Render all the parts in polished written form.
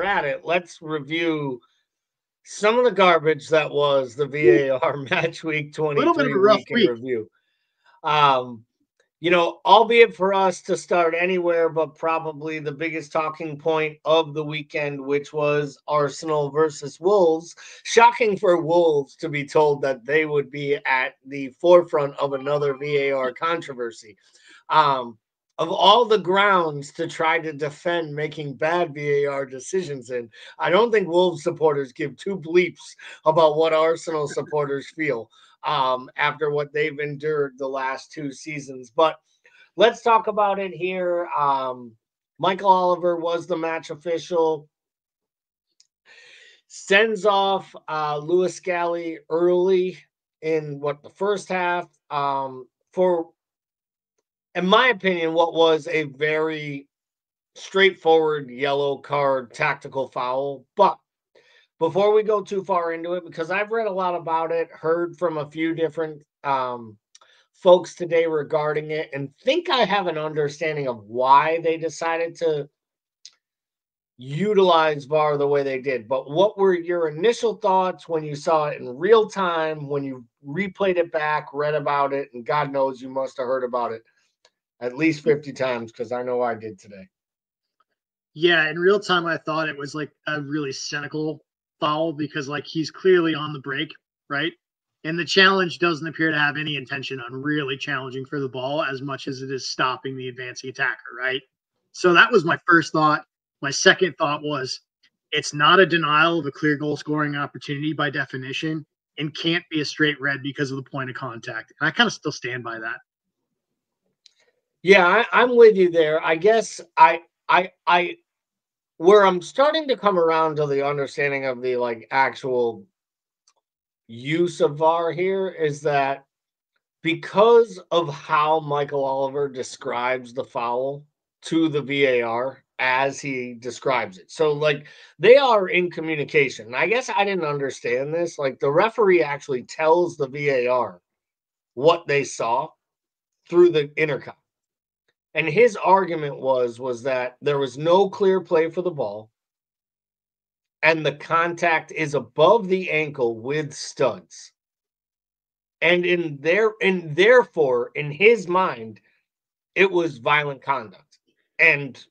at it, let's review some of the garbage that was the VAR Match Week A little bit of 23 a rough week in week. review. You know, albeit for us to start anywhere, but probably the biggest talking point of the weekend, which was Arsenal versus Wolves. Shocking for Wolves to be told that they would be at the forefront of another VAR controversy. Of all the grounds to try to defend making bad VAR decisions in, I don't think Wolves supporters give two bleeps about what Arsenal supporters feel after what they've endured the last 2 seasons. But let's talk about it here. Michael Oliver was the match official. Sends off Lewis Gally early in the first half for, in my opinion, what was a very straightforward yellow card tactical foul. But before we go too far into it, because I've read a lot about it, heard from a few different folks today regarding it, and think I have an understanding of why they decided to utilize VAR the way they did. But what were your initial thoughts when you saw it in real time, when you replayed it back, read about it, and God knows you must have heard about it at least 50 times, because I know I did today. Yeah, in real time, I thought it was like a really cynical foul because like he's clearly on the break, right? And the challenge doesn't appear to have any intention on really challenging for the ball as much as it is stopping the advancing attacker, right? So that was my first thought. My second thought was it's not a denial of a clear goal scoring opportunity by definition and can't be a straight red because of the point of contact. And I kind of still stand by that. Yeah, I'm with you there. I guess I where I'm starting to come around to the understanding of the like actual use of VAR here is that because of how Michael Oliver describes the foul to the VAR as he describes it. So like they are in communication. And I guess I didn't understand this. Like the referee actually tells the VAR what they saw through the intercom. And his argument was that there was no clear play for the ball and the contact is above the ankle with studs. And therefore, in his mind, it was violent conduct. And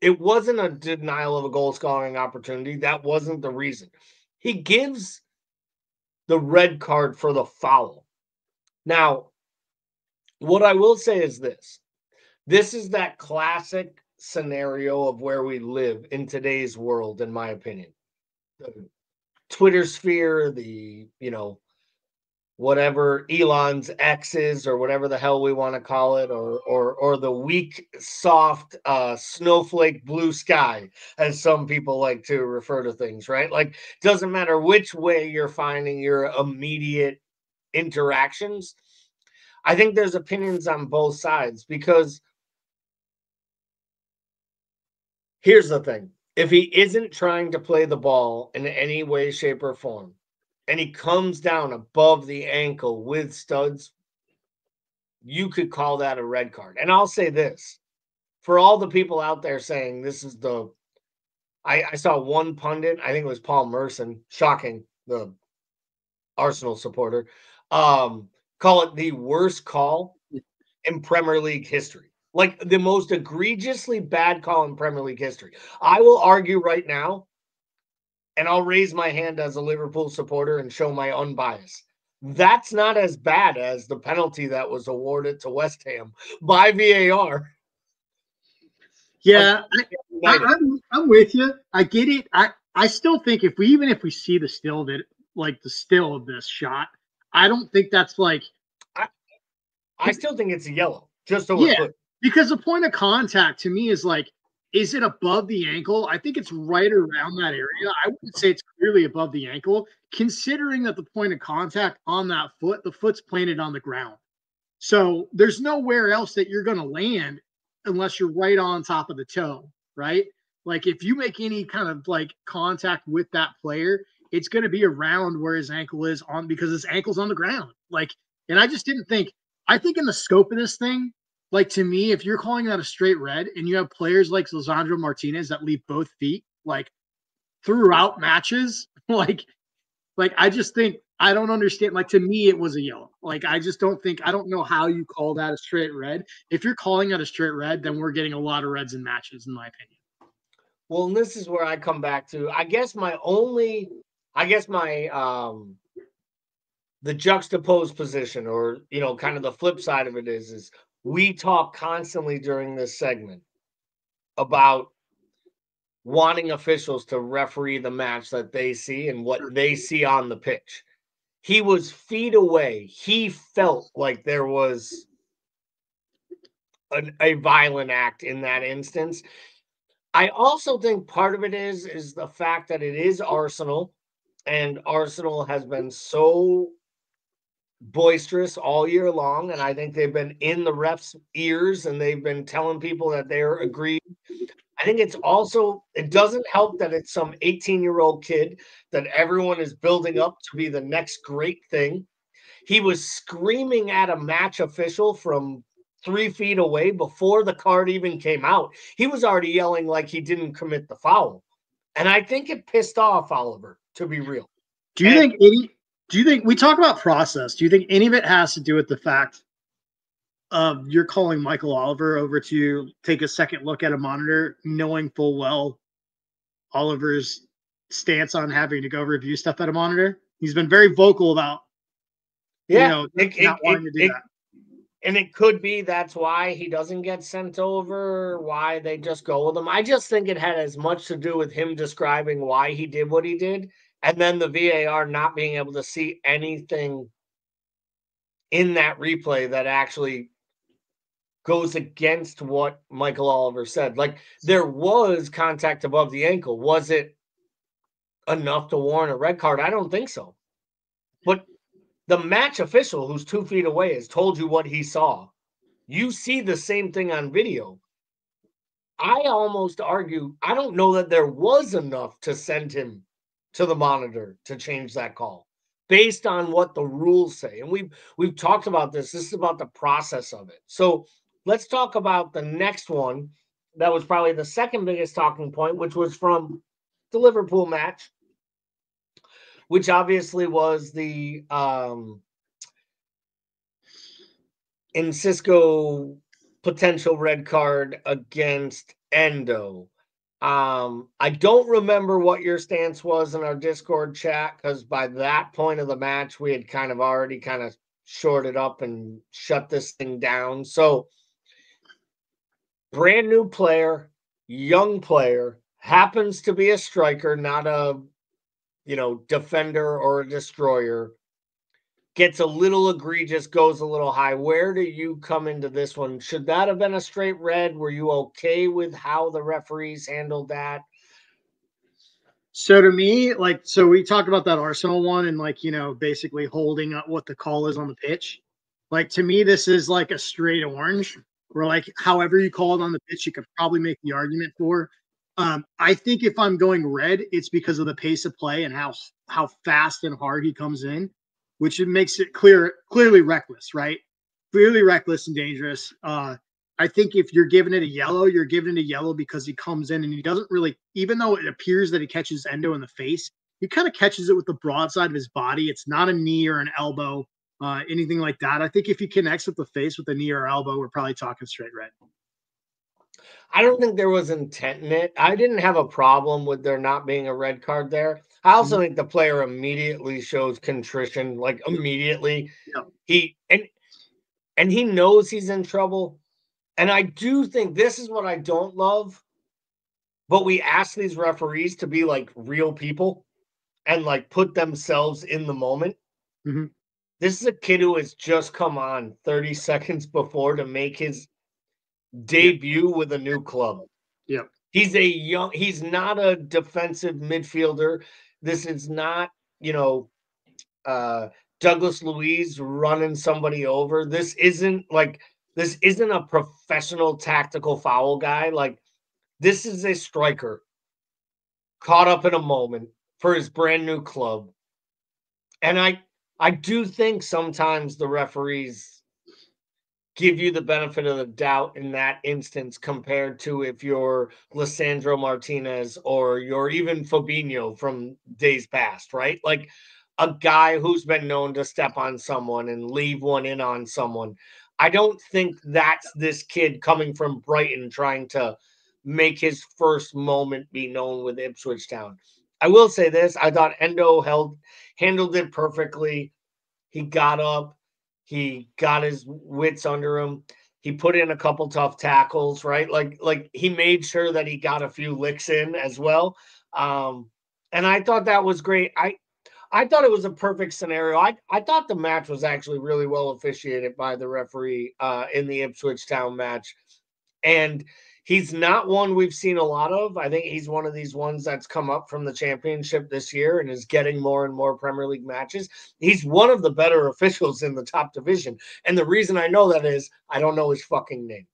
it wasn't a denial of a goal scoring opportunity. That wasn't the reason. He gives the red card for the foul. Now, what I will say is this. This is that classic scenario of where we live in today's world, in my opinion. The Twitter sphere, whatever Elon's X's or whatever the hell we want to call it, or the weak, soft, snowflake blue sky, as some people like to refer to things, right? Like, doesn't matter which way you're finding your immediate interactions. I think there's opinions on both sides because here's the thing. If he isn't trying to play the ball in any way, shape, or form, and he comes down above the ankle with studs, you could call that a red card. And I'll say this. For all the people out there saying this is I saw one pundit, I think it was Paul Merson, shocking, the Arsenal supporter, call it the worst call in Premier League history. Like the most egregiously bad call in Premier League history. I will argue right now, and I'll raise my hand as a Liverpool supporter and show my unbias. That's not as bad as the penalty that was awarded to West Ham by VAR. Yeah, I'm with you. I get it. I still think if we see the still of it, like the still of this shot, I don't think that's like. I still think it's a yellow, just so we're clear. Because the point of contact to me is like, is it above the ankle? I think it's right around that area. I wouldn't say it's clearly above the ankle, considering that the point of contact on that foot, the foot's planted on the ground. So there's nowhere else that you're going to land unless you're right on top of the toe, right? Like if you make any kind of like contact with that player, it's going to be around where his ankle is on because his ankle's on the ground. Like, and I just didn't think, I think in the scope of this thing, like to me, if you're calling that a straight red and you have players like Lisandro Martinez that leave both feet, like throughout matches. Like I just think I don't understand. Like to me, it was a yellow. Like I just don't think I don't know how you call that a straight red. If you're calling it a straight red, then we're getting a lot of reds in matches, in my opinion. Well, and this is where I come back to. I guess my the juxtaposed position, or kind of the flip side of it is we talk constantly during this segment about wanting officials to referee the match that they see and what they see on the pitch. He was feet away. He felt like there was a violent act in that instance. I also think part of it is the fact that it is Arsenal, and Arsenal has been so boisterous all year long, and I think they've been in the refs' ears and they've been telling people that they're agreed. I think it doesn't help that it's some 18-year-old kid that everyone is building up to be the next great thing. He was screaming at a match official from 3 feet away before the card even came out. He was already yelling like he didn't commit the foul. And I think it pissed off Oliver, to be real. Do you think we talk about process? Do you think any of it has to do with the fact of you're calling Michael Oliver over to take a second look at a monitor, knowing full well Oliver's stance on having to go review stuff at a monitor? He's been very vocal about not wanting to do that. And it could be that's why he doesn't get sent over, why they just go with him. I just think it had as much to do with him describing why he did what he did, and then the VAR not being able to see anything in that replay that actually goes against what Michael Oliver said. Like, there was contact above the ankle. Was it enough to warrant a red card? I don't think so. But the match official who's 2 feet away has told you what he saw. You see the same thing on video. I almost argue, I don't know that there was enough to send him to the monitor to change that call based on what the rules say. And we've talked about this. This is about the process of it. So let's talk about the next one. That was probably the second biggest talking point, which was from the Liverpool match, which obviously was the Cisco potential red card against Endo. I don't remember what your stance was in our Discord chat, because by that point of the match, we had already shorted up and shut this thing down. So, brand new player, young player, happens to be a striker, not a defender or a destroyer. Gets a little egregious, goes a little high. Where do you come into this one? Should that have been a straight red? Were you okay with how the referees handled that? So to me, so we talked about that Arsenal one and basically holding up what the call is on the pitch. Like, to me, this is like a straight orange, where however you call it on the pitch, you could probably make the argument for. I think if I'm going red, it's because of the pace of play and how fast and hard he comes in, which it makes it clearly reckless, right? Clearly reckless and dangerous. I think if you're giving it a yellow, you're giving it a yellow because he comes in and he doesn't really, even though it appears that he catches Endo in the face, he kind of catches it with the broadside of his body. It's not a knee or an elbow, anything like that. I think if he connects with the face with a knee or elbow, we're probably talking straight red. I don't think there was intent in it. I didn't have a problem with there not being a red card there. I also think the player immediately shows contrition, like immediately. Yeah. He knows he's in trouble. And I do think this is what I don't love, but we ask these referees to be like real people and put themselves in the moment. Mm-hmm. This is a kid who has just come on 30 seconds before to make his debut with a new club. Yeah. He's not a defensive midfielder. This is not, Douglas Luiz running somebody over. This isn't a professional tactical foul guy. This is a striker caught up in a moment for his brand new club. And I do think sometimes the referees give you the benefit of the doubt in that instance compared to if you're Lisandro Martinez or you're even Fabinho from days past, right? Like a guy who's been known to step on someone and leave one in on someone. I don't think that's this kid coming from Brighton trying to make his first moment be known with Ipswich Town. I will say this, I thought Endo handled it perfectly. He got up, he got his wits under him. He put in a couple tough tackles, right? Like he made sure that he got a few licks in as well. And I thought that was great. I thought it was a perfect scenario. I thought the match was actually really well officiated by the referee in the Ipswich Town match. And he's not one we've seen a lot of. I think he's one of these ones that's come up from the championship this year and is getting more and more Premier League matches. He's one of the better officials in the top division. And the reason I know that is I don't know his fucking name.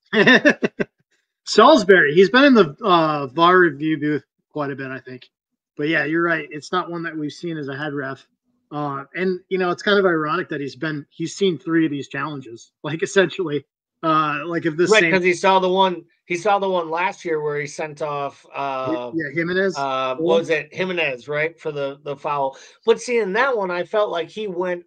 Salisbury. He's been in the VAR review booth quite a bit, I think. But yeah, you're right. It's not one that we've seen as a head ref. And you know, it's kind of ironic that he's seen 3 of these challenges, like essentially, like if this right, because he saw the one last year where he sent off Jimenez. What was it? Jimenez, right? For the foul. But see, in that one, I felt like he went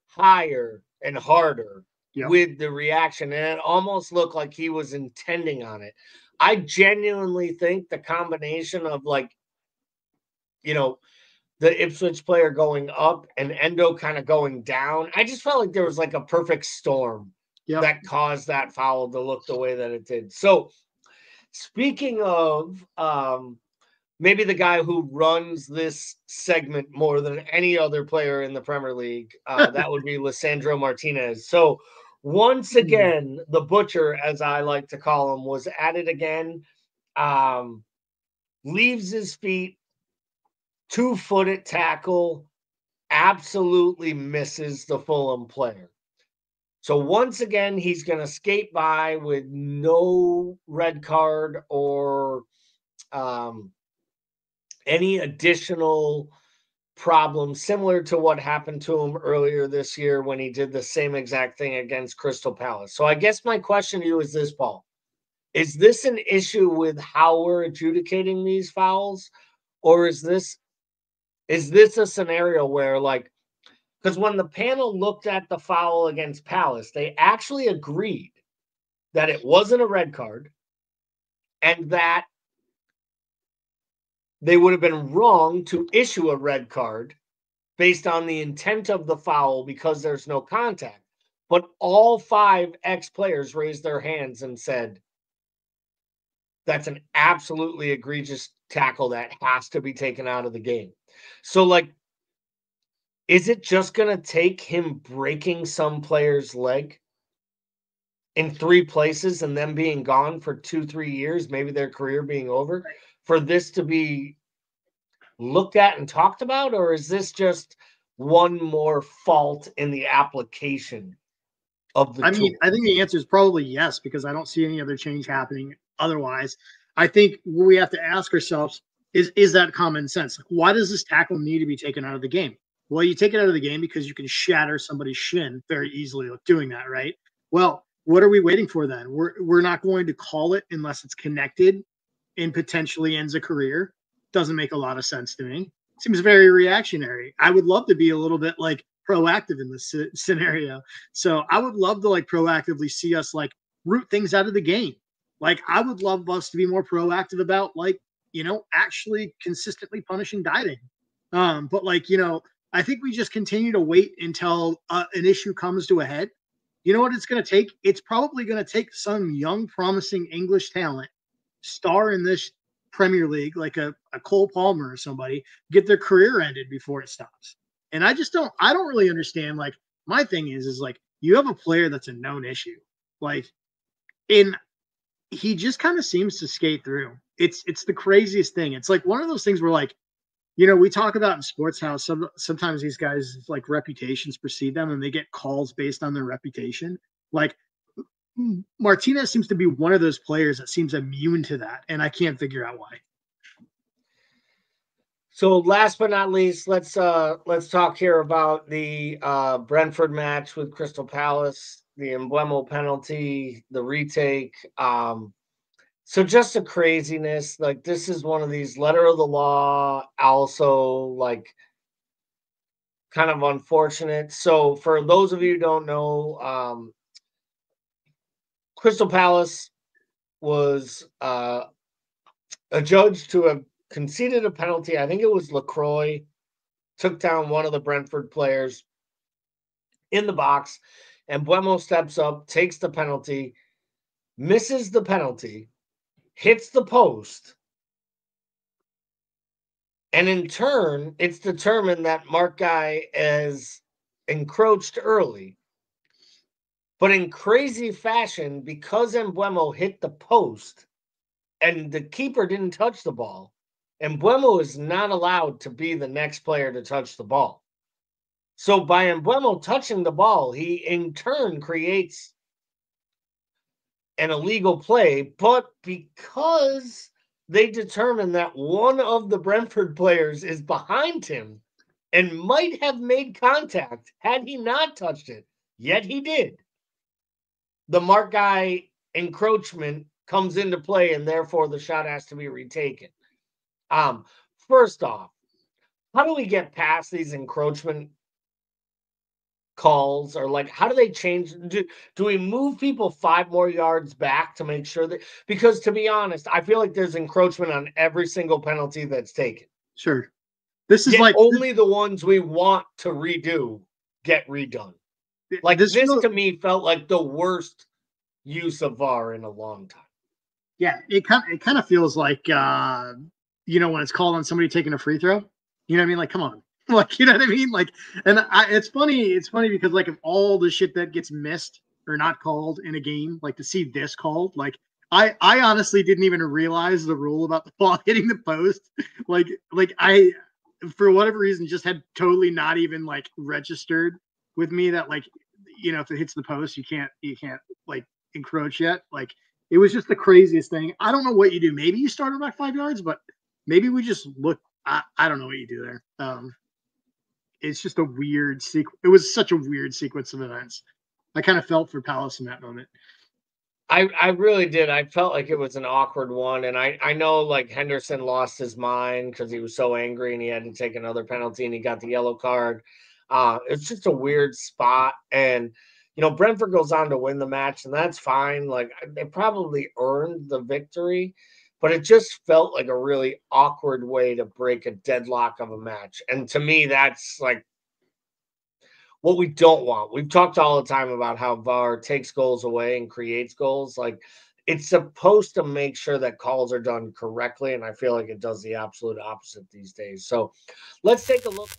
higher and harder with the reaction, and it almost looked like he was intending on it. I genuinely think the combination of like, you know, the Ipswich player going up and Endo kind of going down. I just felt like there was like a perfect storm that caused that foul to look the way that it did. So speaking of maybe the guy who runs this segment more than any other player in the Premier League, that would be Lisandro Martinez. So once again, the butcher, as I like to call him, was at it again. Leaves his feet, 2-footed tackle, absolutely misses the Fulham player. So once again, he's going to skate by with no red card or any additional problems, similar to what happened to him earlier this year when he did the same exact thing against Crystal Palace. So I guess my question to you is this, Paul. Is this an issue with how we're adjudicating these fouls? Or is this a scenario where, like, because when the panel looked at the foul against Palace, they actually agreed that it wasn't a red card and that they would have been wrong to issue a red card based on the intent of the foul because there's no contact. But all 5 ex-players raised their hands and said, that's an absolutely egregious tackle that has to be taken out of the game. So, like, is it just going to take him breaking some player's leg in 3 places and them being gone for 2-3 years, maybe their career being over, for this to be looked at and talked about? Or is this just one more fault in the application of the tool? I think the answer is probably yes, because I don't see any other change happening otherwise. I think what we have to ask ourselves is that common sense? Like, why does this tackle need to be taken out of the game? Well, you take it out of the game because you can shatter somebody's shin very easily doing that, right? Well, what are we waiting for then? We're not going to call it unless it's connected and potentially ends a career. Doesn't make a lot of sense to me. Seems very reactionary. I would love to be a little bit like proactive in this scenario. So I would love to like proactively see us like root things out of the game. Like I would love us to be more proactive about like, you know, actually consistently punishing diving. But like, you know, I think we just continue to wait until an issue comes to a head. You know what it's going to take? It's probably going to take some young, promising English talent star in this Premier League, like a Cole Palmer or somebody, get their career ended before it stops. And I don't really understand. Like, my thing is like, you have a player that's a known issue. Like, and he just kind of seems to skate through. It's the craziest thing. It's like one of those things where like, you know, we talk about in sports how sometimes these guys like reputations precede them and they get calls based on their reputation. Like Martinez seems to be one of those players that seems immune to that, and I can't figure out why. So last but not least, let's talk here about the Brentford match with Crystal Palace. the Emblemo penalty, the retake. So just a craziness. Like, this is one of these letter of the law, also like kind of unfortunate. So for those of you who don't know, Crystal Palace was adjudged to have conceded a penalty. I think it was LaCroix took down one of the Brentford players in the box, and Buemo steps up, takes the penalty, misses the penalty, hits the post, and in turn, it's determined that Mark Guy is encroached early. But in crazy fashion, because Embuemo hit the post and the keeper didn't touch the ball, Embuemo is not allowed to be the next player to touch the ball. So by Embuemo touching the ball, he in turn creates an illegal play, but because they determined that one of the Brentford players is behind him and might have made contact had he not touched it, yet he did, the Mark Guy encroachment comes into play, and therefore the shot has to be retaken. First off, how do we get past these encroachment calls, or like how do they change? Do we move people 5 more yards back to make sure that, because to be honest, I feel like there's encroachment on every single penalty that's taken. Sure. This is Yet like only the ones we want to redo get redone. Like this to me felt like the worst use of VAR in a long time. Yeah, it kind of feels like you know, when it's called on somebody taking a free throw. You know what I mean? Like, come on. Like, you know what I mean? Like, and it's funny because like of all the shit that gets missed or not called in a game, like to see this called, like I honestly didn't even realize the rule about the ball hitting the post. like I, for whatever reason, just had totally not even like registered with me that, like, you know, if it hits the post, you can't like encroach yet. Like, it was just the craziest thing. I don't know what you do. Maybe you started back 5 yards, but maybe we just look. I don't know what you do there. It's just a weird sequence. It was such a weird sequence of events. I kind of felt for Palace in that moment. I really did. I felt like it was an awkward one. And I know like Henderson lost his mind because he was so angry and he had to take another penalty and he got the yellow card. It's just a weird spot. And, you know, Brentford goes on to win the match, and that's fine. Like, they probably earned the victory, but it just felt like a really awkward way to break a deadlock of a match. And to me, that's like what we don't want. We've talked all the time about how VAR takes goals away and creates goals. Like, it's supposed to make sure that calls are done correctly, and I feel like it does the absolute opposite these days. So let's take a look.